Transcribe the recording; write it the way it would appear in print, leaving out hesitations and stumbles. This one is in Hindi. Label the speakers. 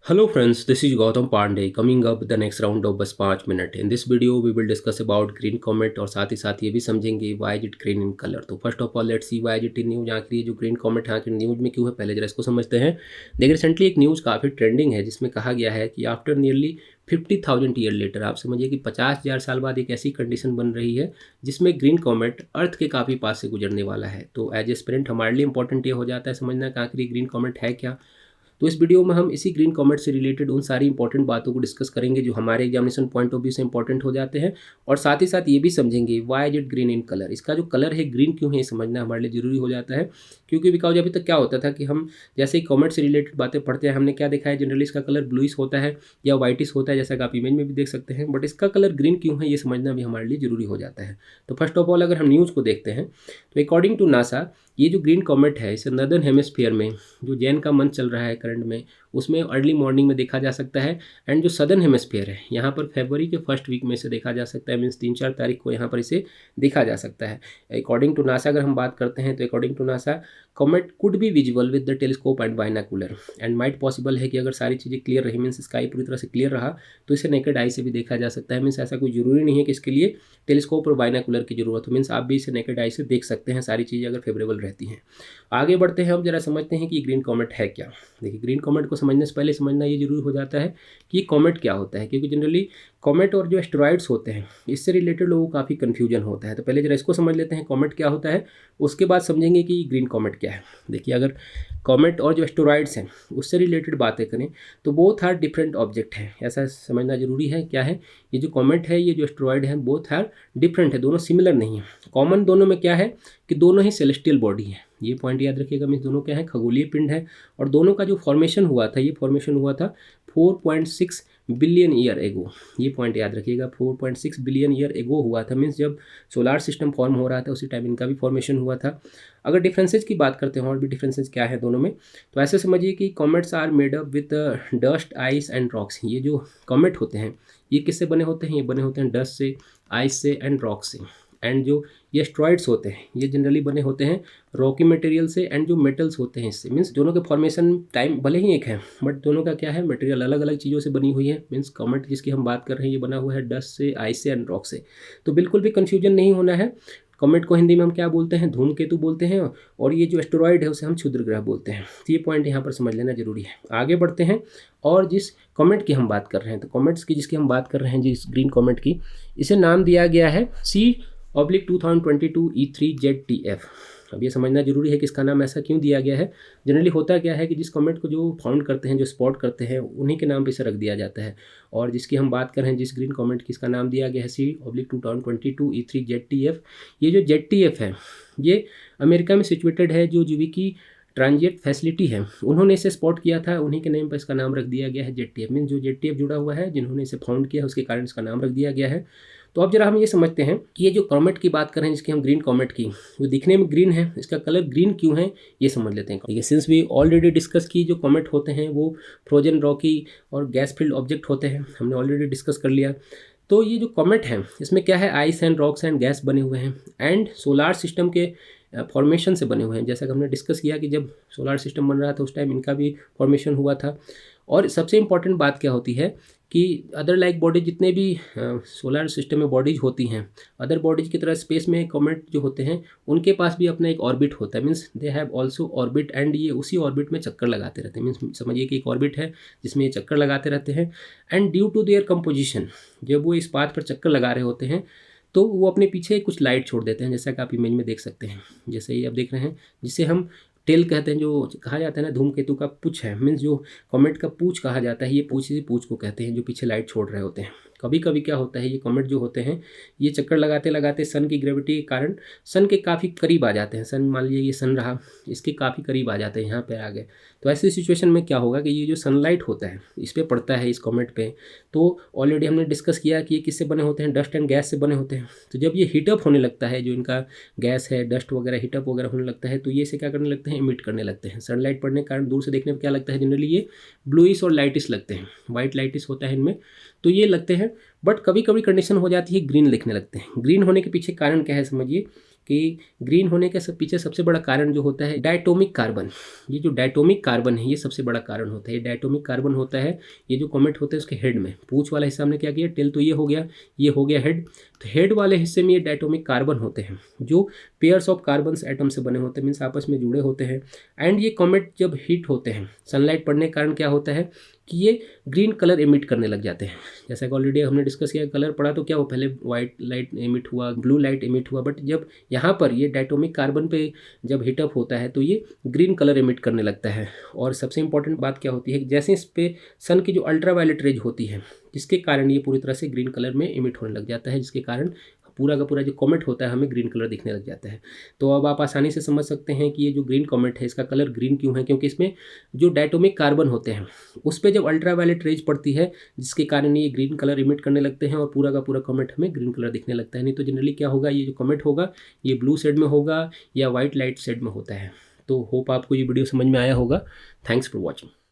Speaker 1: Hello friends, this is Gautam Pandey coming up with the next round of बस 5 मिनट। In this video we will discuss about green comet और साथ ही साथ ये भी समझेंगे why is it green in colour. तो first of all let's see why is it in news. आखिर ये जो ग्रीन कॉमेट है आखिर न्यूज में क्यों है, पहले जरा इसको समझते हैं। देखिए रिसेंटली एक न्यूज़ काफ़ी ट्रेंडिंग है जिसमें कहा गया है कि आफ्टर नियरली 50,000 ईयर लेटर, आप समझिए कि 50,000 साल बाद एक ऐसी कंडीशन बन रही है जिसमें ग्रीन कॉमेट अर्थ के काफ़ी पास से गुजरने वाला है। तो एज ए स्टूडेंट हमारे लिए इंपॉर्टेंट ये हो जाता है समझना कि आखिर ग्रीन कॉमेट है क्या। तो इस वीडियो में हम इसी ग्रीन कॉमेट से रिलेटेड उन सारी इंपॉर्टेंट बातों को डिस्कस करेंगे जो हमारे एग्जामिनेशन पॉइंट ऑफ व्यू से इंपॉर्टेंट हो जाते हैं, और साथ ही साथ ये भी समझेंगे why is it green in colour. इसका जो कलर है ग्रीन क्यों है ये समझना हमारे लिए जरूरी हो जाता है, क्योंकि बिकॉज अभी तक क्या होता था कि हम जैसे ही कॉमेट से रिलेटेड बातें पढ़ते हैं हमने क्या देखा है, जनरली इसका कलर ब्लूइश होता है या वाइटिश होता है, जैसा कि आप इमेज में भी देख सकते हैं। बट इसका कलर ग्रीन क्यों है ये समझना भी हमारे लिए जरूरी हो जाता है। तो फर्स्ट ऑफ ऑल अगर हम न्यूज़ को देखते हैं तो अकॉर्डिंग टू नासा ये जो ग्रीन कॉमेट है इसे नदर्न हेमिस्फीयर में जो जैन का मंथ चल रहा है करंट में उसमें अर्ली मॉर्निंग में देखा जा सकता है। एंड जो सदर्न हेमिस्फीयर है यहाँ पर फरवरी के फर्स्ट वीक में इसे देखा जा सकता है, मीन्स 3-4 तारीख को यहाँ पर इसे देखा जा सकता है। अकॉर्डिंग टू नासा अगर हम बात करते हैं तो according to NASA comet could be visible with the telescope and binocular and might possible है कि अगर सारी चीज़ें क्लियर रही, मीन्स स्काई पूरी तरह से क्लियर रहा तो इसे नेकेड आई से भी देखा जा सकता है। मीन्स ऐसा कोई ज़रूरी नहीं है कि इसके लिए टेलीस्कोप और बाइनाकुलर की जरूरत हो, मीन्स आप भी इसे नेकेड आई से देख सकते हैं सारी चीज़ें अगर फेवरेबल रहती हैं। आगे बढ़ते हैं, हम जरा समझते हैं कि ग्रीन कॉमेट है क्या। देखिए ग्रीन कॉमेट को समझने से पहले समझना ये जरूरी हो जाता है कि कॉमेट क्या होता है, क्योंकि जनरली कॉमेट और जो एस्टेरॉइड्स होते हैं इससे रिलेटेड लोगों को काफ़ी कन्फ्यूजन होता है। तो पहले जरा इसको समझ लेते हैं कॉमेट क्या होता है, उसके बाद समझेंगे कि ग्रीन कॉमेट क्या है। देखिए अगर कॉमेट और जो एस्टेरॉइड्स हैं उससे रिलेटेड बातें करें तो बोथ आर डिफरेंट ऑब्जेक्ट हैं, ऐसा समझना जरूरी है। क्या है ये जो कॉमेट है, ये जो एस्टेरॉइड है, बोथ आर डिफरेंट है, दोनों सिमिलर नहीं है। कॉमन दोनों में क्या है कि दोनों ही सेलेस्टियल बॉडी है, ये पॉइंट याद रखिएगा। मीन्स दोनों क्या है, खगोलीय पिंड है, और दोनों का जो फॉर्मेशन हुआ था ये फॉर्मेशन हुआ था 4.6 बिलियन ईयर एगो। ये पॉइंट याद रखिएगा, 4.6 बिलियन ईयर एगो हुआ था। मीन्स जब सोलार सिस्टम फॉर्म हो रहा था उसी टाइम इनका भी फॉर्मेशन हुआ था। अगर डिफरेंसेज की बात करते हैं और भी डिफरेंसेज क्या है दोनों में, तो ऐसे समझिए कि comets are made up with dust, ice and rocks. ये जो कॉमेट होते हैं ये किससे बने होते हैं, ये बने होते हैं डस्ट से, आइस से एंड रॉक से। एंड जो ये एस्टेरॉइड्स होते हैं ये जनरली बने होते हैं रॉकी मटेरियल से एंड जो मेटल्स होते हैं इससे। मीन्स दोनों के फॉर्मेशन टाइम भले ही एक है बट दोनों का क्या है, मटेरियल अलग अलग चीज़ों से बनी हुई है। मीन्स कॉमेट जिसकी हम बात कर रहे हैं ये बना हुआ है डस्ट से, आइस से एंड रॉक से। तो बिल्कुल भी कन्फ्यूजन नहीं होना है। कॉमेट को हिंदी में हम क्या बोलते हैं, धूमकेतु बोलते हैं, और ये जो एस्टेरॉइड है उसे हम क्षुद्र ग्रह बोलते हैं। तो ये पॉइंट यहाँ पर समझ लेना जरूरी है। आगे बढ़ते हैं, और जिस कॉमेट की हम बात कर रहे हैं तो कॉमेट्स की जिसकी हम बात कर रहे हैं जिस ग्रीन कॉमेट की, इसे नाम दिया गया है C/2022 E3ZTF। अब ये समझना जरूरी है कि इसका नाम ऐसा क्यों दिया गया है। जनरली होता क्या है कि जिस कॉमेट को जो फाउंड करते हैं, जो स्पॉट करते हैं, उन्हीं के नाम पे इसे रख दिया जाता है। और जिसकी हम बात कर रहे हैं जिस ग्रीन कॉमेट की, इसका नाम दिया गया है C/2022 E3ZTF। ये जो ZTF है ये अमेरिका में सिचुएटेड है। जो जुबिकी ट्रांजिट फैसिलिटी है उन्होंने इसे स्पॉट किया था, उन्हीं के नेम पर इसका नाम रख दिया गया है ZTF। मीन्स जो ZTF जुड़ा हुआ है, जिन्होंने इसे फाउंड किया उसके कारण इसका नाम रख दिया गया है। तो अब जरा हम ये समझते हैं कि ये जो कॉमेट की बात कर रहे हैं जिसकी हम ग्रीन कॉमेट की, वो दिखने में ग्रीन है, इसका कलर ग्रीन क्यों है ये समझ लेते हैं। ठीक है, सिंस वी ऑलरेडी डिस्कस की जो कॉमेट होते हैं वो फ्रोजन रॉकी और गैस फील्ड ऑब्जेक्ट होते हैं, हमने ऑलरेडी डिस्कस कर लिया। तो ये जो कॉमेट है इसमें क्या है, ice and rocks and gas बने हुए हैं एंड सोलार सिस्टम के फॉर्मेशन से बने हुए हैं। जैसा कि हमने डिस्कस किया कि जब सोलार सिस्टम बन रहा था उस टाइम इनका भी फॉर्मेशन हुआ था। और सबसे इम्पॉर्टेंट बात क्या होती है कि अदर लाइक बॉडीज जितने भी सोलर सिस्टम में बॉडीज होती हैं, अदर बॉडीज की तरह स्पेस में कॉमेट जो होते हैं उनके पास भी अपना एक ऑर्बिट होता है। Means they have also orbit, and ये उसी ऑर्बिट में चक्कर लगाते रहते हैं। मीन्स समझिए कि एक ऑर्बिट है जिसमें ये चक्कर लगाते रहते हैं। And due to their composition, जब वो इस पाथ पर चक्कर लगा रहे होते हैं तो वो अपने पीछे कुछ लाइट छोड़ देते हैं, जैसा कि आप इमेज में देख सकते हैं। जैसे ये आप देख रहे हैं जिसे हम टेल कहते हैं, जो कहा जाता है ना धूमकेतु का पूछ है। मीन्स जो कॉमेट का पूछ कहा जाता है, ये पूछ को कहते हैं जो पीछे लाइट छोड़ रहे होते हैं। कभी कभी क्या होता है, ये कॉमेट जो होते हैं ये चक्कर लगाते लगाते सन की ग्रेविटी के कारण सन के काफ़ी करीब आ जाते हैं। सन मान लीजिए ये सन रहा, इसके काफ़ी करीब आ जाते हैं, यहाँ पे आ गए। तो ऐसी सिचुएशन में क्या होगा कि ये जो सनलाइट होता है इस पर पड़ता है इस कॉमेट पे, तो ऑलरेडी हमने डिस्कस किया कि ये किससे बने होते हैं, डस्ट एंड गैस से बने होते हैं। तो जब ये हीटअप होने लगता है, जो इनका गैस है, डस्ट वगैरह हीटअप वगैरह होने लगता है, तो ये इसे क्या करने लगते हैं, इमिट करने लगते हैं। सनलाइट पड़ने के कारण दूर से देखने में क्या लगता है, जनरली ये ब्लूइश और लाइटिश लगते हैं, वाइट लाइटिश होता है इनमें, तो ये लगते हैं बट कभी कभी कंडीशन हो जाती है ग्रीन लिखने लगते हैं। ग्रीन होने के पीछे कारण क्या है समझिए कि ग्रीन होने के पीछे सबसे बड़ा कारण जो होता है डायटोमिक कार्बन। ये जो डायटोमिक कार्बन है ये सबसे बड़ा कारण होता है। ये डायटोमिक कार्बन होता है, ये जो कॉमेट होते हैं उसके हेड में, पूंछ वाला हिस्सा हमने क्या किया, टेल तो ये हो गया, ये हो गया हेड। तो हेड वाले हिस्से में ये डायटोमिक कार्बन होते हैं जो पेयर्स ऑफ कार्बन्स एटम से बने होते हैं, मीन्स आपस में जुड़े होते हैं। एंड ये कॉमेट जब हीट होते हैं, सनलाइट पड़ने के कारण क्या होता है कि ये ग्रीन कलर इमिट करने लग जाते हैं। जैसा कि ऑलरेडी हमने डिस्कस किया, कलर पड़ा तो क्या हो, पहले वाइट लाइट इमिट हुआ, ब्लू लाइट इमिट हुआ, बट जब यहाँ पर ये डायटोमिक कार्बन पे जब हीटअप होता है तो ये ग्रीन कलर इमिट करने लगता है। और सबसे इंपॉर्टेंट बात क्या होती है कि जैसे इस पे सन की जो अल्ट्रावायलेट रेज होती है, जिसके कारण ये पूरी तरह से ग्रीन कलर में इमिट होने लग जाता है, जिसके कारण पूरा का पूरा जो कॉमेट होता है हमें ग्रीन कलर दिखने लग जाता है। तो अब आप आसानी से समझ सकते हैं कि ये जो ग्रीन कॉमेट है इसका कलर ग्रीन क्यों है, क्योंकि इसमें जो डायटोमिक कार्बन होते हैं उस पर जब अल्ट्रावायलेट रेज पड़ती है जिसके कारण ये ग्रीन कलर इमिट करने लगते हैं और पूरा का पूरा कॉमेट हमें ग्रीन कलर दिखने लगता है। नहीं तो जनरली क्या होगा, ये जो कॉमेट होगा ये ब्लू शेड में होगा या वाइट लाइट शेड में होता है। तो होप आपको ये वीडियो समझ में आया होगा। Thanks for watching.